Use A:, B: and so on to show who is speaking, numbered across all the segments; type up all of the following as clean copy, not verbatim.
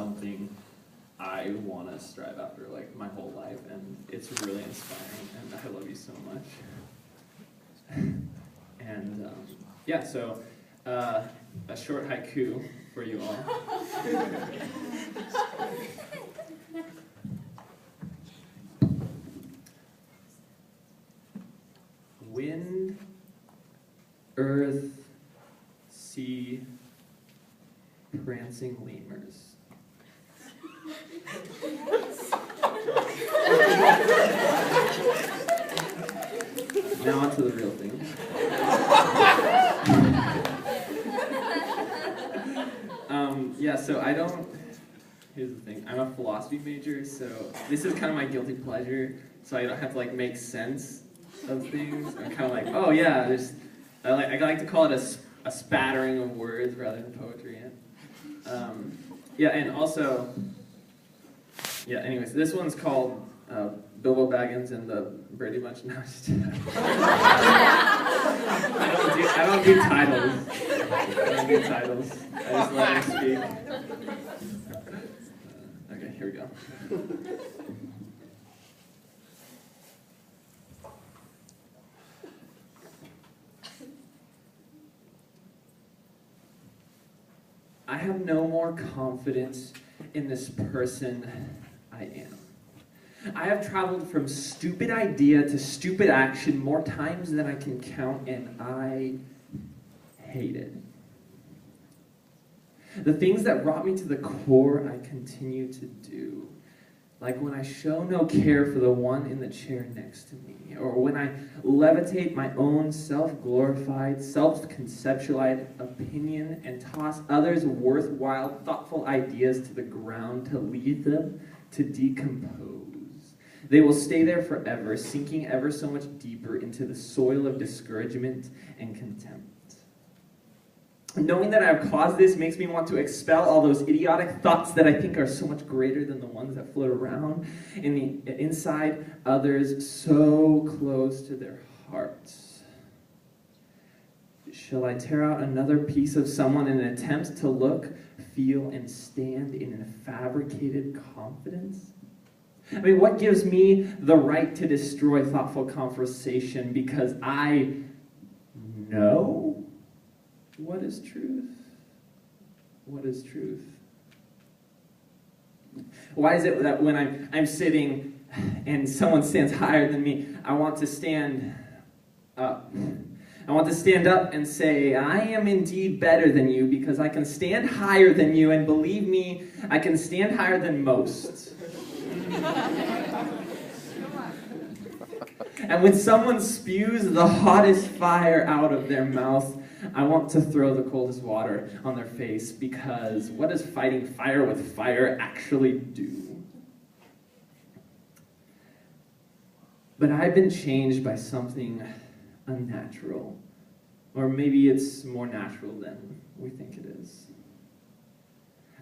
A: something I want to strive after like my whole life, and it's really inspiring, and I love you so much. And yeah, so a short haiku for you all. Wind, earth, sea, prancing lemurs. Now on to the real thing. Yeah, so here's the thing, I'm a philosophy major, so this is kind of my guilty pleasure, so I don't have to like make sense of things. I'm kind of like, oh yeah, I like to call it a spattering of words rather than poetry. Yeah, and also, yeah, anyways, this one's called Bilbo Baggins and the Brady Bunch. No, I don't do titles. I just let him speak. Okay, here we go. I have no more confidence in this person I am. I have traveled from stupid idea to stupid action more times than I can count, and I hate it. The things that brought me to the core, I continue to do. Like when I show no care for the one in the chair next to me, or when I levitate my own self-glorified, self-conceptualized opinion and toss others' worthwhile, thoughtful ideas to the ground to leave them to decompose. They will stay there forever, sinking ever so much deeper into the soil of discouragement and contempt. Knowing that I have caused this makes me want to expel all those idiotic thoughts that I think are so much greater than the ones that float around inside others so close to their hearts. Shall I tear out another piece of someone in an attempt to look, feel, and stand in a fabricated confidence? I mean, what gives me the right to destroy thoughtful conversation because I know what is truth? What is truth? Why is it that when I'm sitting and someone stands higher than me, I want to stand up? I want to stand up and say, I am indeed better than you because I can stand higher than you, and believe me, I can stand higher than most. And when someone spews the hottest fire out of their mouth, I want to throw the coldest water on their face, because what does fighting fire with fire actually do? But I've been changed by something unnatural, or maybe it's more natural than we think it is.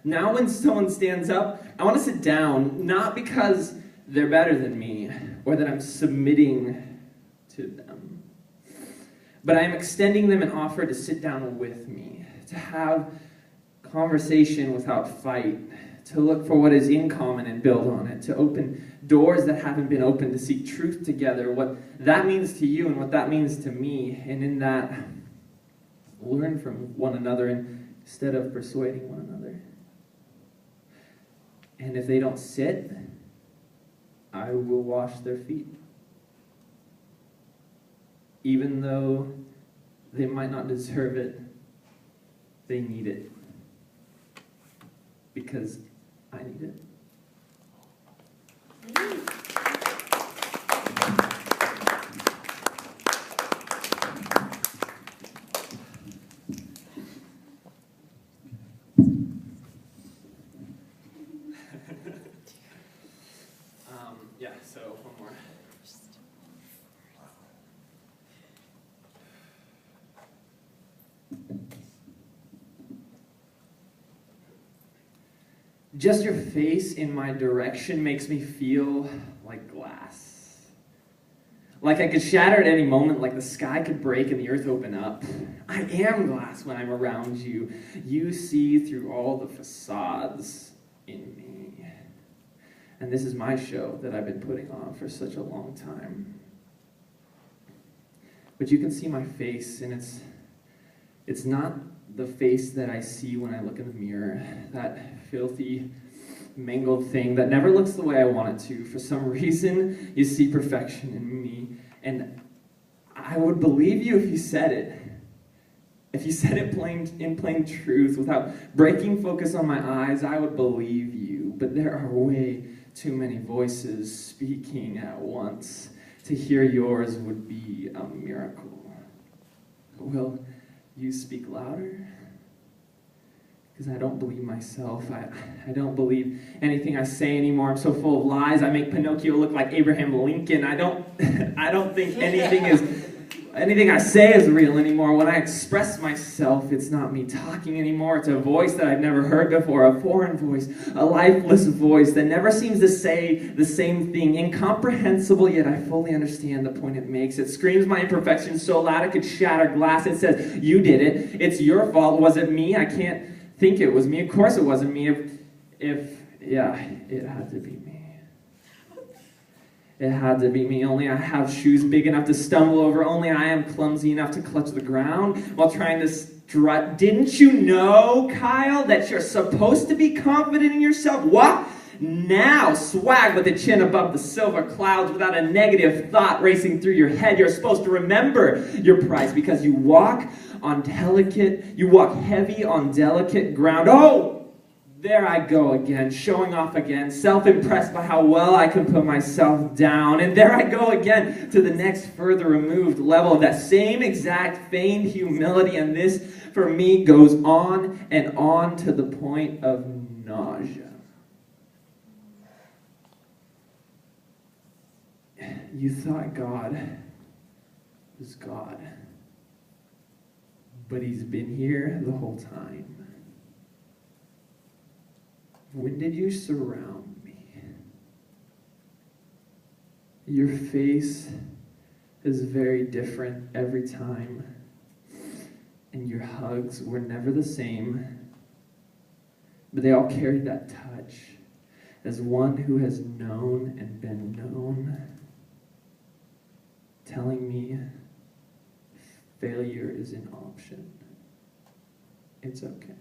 A: Now when someone stands up, I want to sit down, not because they're better than me, or that I'm submitting to them, but I'm extending them an offer to sit down with me, to have conversation without fight, to look for what is in common and build on it, to open doors that haven't been opened, to seek truth together, what that means to you and what that means to me, and in that, learn from one another instead of persuading one another. And if they don't sit, I will wash their feet. Even though they might not deserve it, they need it. Because I need it. Yeah, so one more. Just your face in my direction makes me feel like glass. Like I could shatter at any moment, like the sky could break and the earth open up. I am glass when I'm around you. You see through all the facades in me. And this is my show that I've been putting on for such a long time. But you can see my face, and it's not the face that I see when I look in the mirror, that filthy, mangled thing that never looks the way I want it to. For some reason, you see perfection in me, and I would believe you if you said it. If you said it in plain truth, without breaking focus on my eyes, I would believe you. But there are way too many voices speaking at once. To hear yours would be a miracle. Will you speak louder? Because I don't believe myself. I don't believe anything I say anymore. I'm so full of lies. I make Pinocchio look like Abraham Lincoln. I don't think anything I say is real anymore. When I express myself, it's not me talking anymore. It's a voice that I've never heard before, a foreign voice, a lifeless voice that never seems to say the same thing. Incomprehensible, yet I fully understand the point it makes. It screams my imperfections so loud it could shatter glass. It says, you did it. It's your fault. Was it me? I can't think it was me. Of course it wasn't me. Yeah, it had to be me. It had to be me. Only I have shoes big enough to stumble over. Only I am clumsy enough to clutch the ground while trying to strut. Didn't you know, Kyle, that you're supposed to be confident in yourself? What? Now, swag with the chin above the silver clouds without a negative thought racing through your head. You're supposed to remember your price because you walk heavy on delicate ground. Oh! There I go again, showing off again, self-impressed by how well I can put myself down. And there I go again to the next further removed level of that same exact feigned humility. And this, for me, goes on and on to the point of nausea. You thought God was God, but he's been here the whole time. When did you surround me? Your face is very different every time, and your hugs were never the same, but they all carried that touch as one who has known and been known, telling me failure is an option. It's okay.